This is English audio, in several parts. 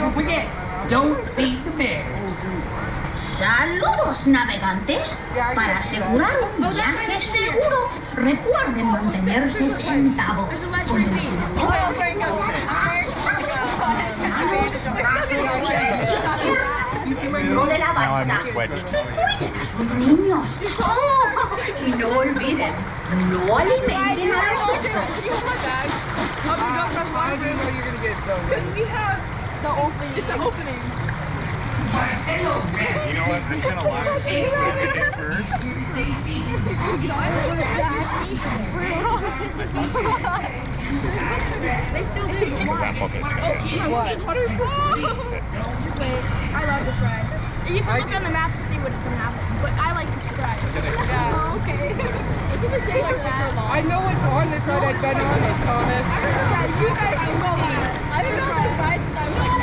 don't forget, don't feed the bears. Saludos, navegantes. Para asegurar un viaje seguro, recuerden mantenerse sentados. Con el dentro de la balsa. Cuiden a sus niños. Y no olviden, no alimenten a los osos. Just the opening. You know what? There's been a lot of things we have to get first. Just because I'm focused. What? Just wait. I love this ride. You can look on the map to see what's going to happen, but I like this ride. Oh, okay. Is it the same as that? I know what's on this ride. I've been on it, Thomas. Yeah, you guys can go on it. I don't know the rides, and I'm like,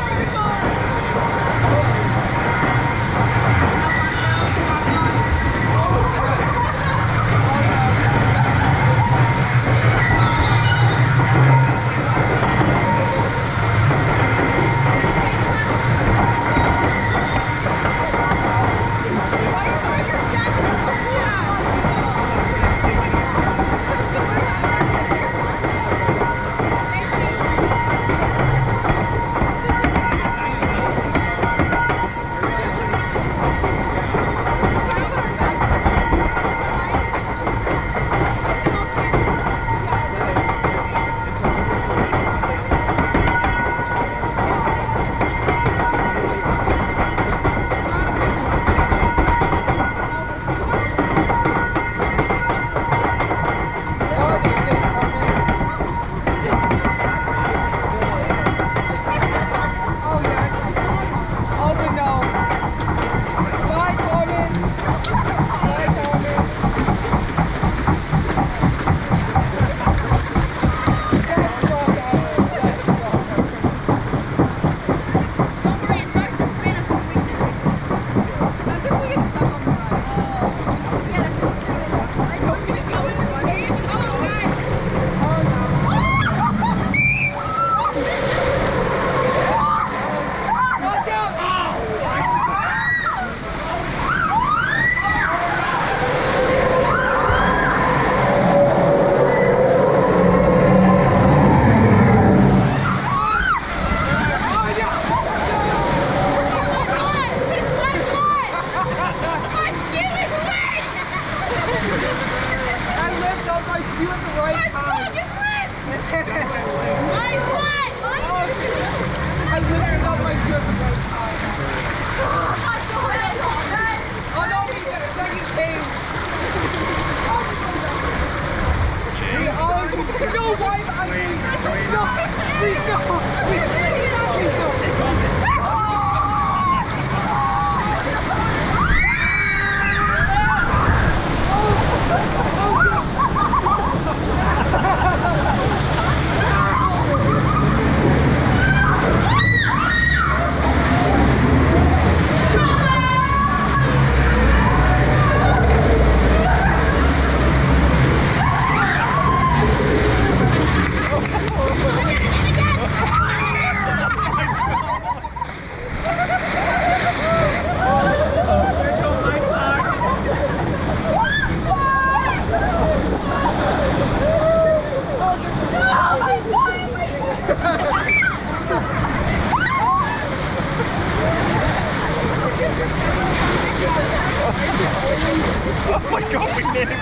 Oh my god, we did it!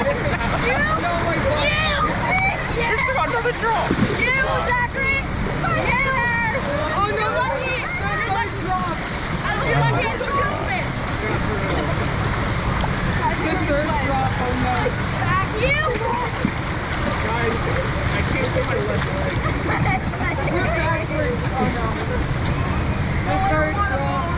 You're still on another drop! You, Zachary! Taylor! Oh, no, lucky! You're lucky drop! I'm too lucky at the spin! The third drop, oh no. Zach, you! Guys, I can't feel my left leg. We're backwards, oh no. The third drop.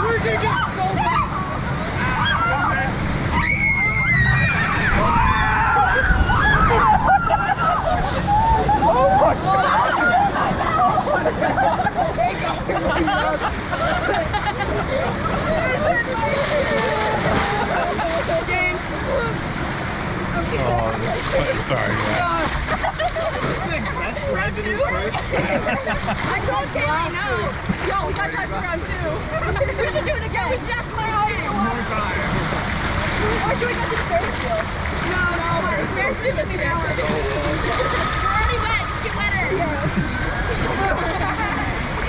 We're Sorry, yeah. Round two? I told Kaylee no. Yo, we got time for round two. We should do it again. We just clearly More time. Or should we go to the Ferris wheel? No. Ferris wheel is faster. We're already wet. Just get wetter.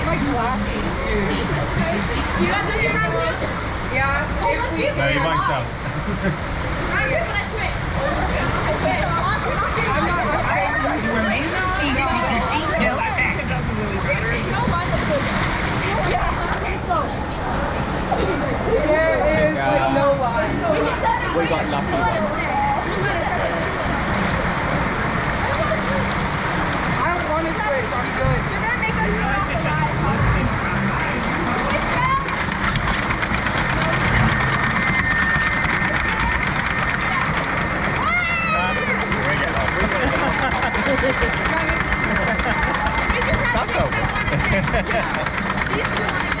My glasses. You got to do round two? Yeah, if we No, you might stop. Round two, but I switch. I'm not To remain seated with your seatbelt fastened. There is like no line. We got nothing. I don't want to switch. I'm good. They're gonna make us go off the ride. That's okay. These two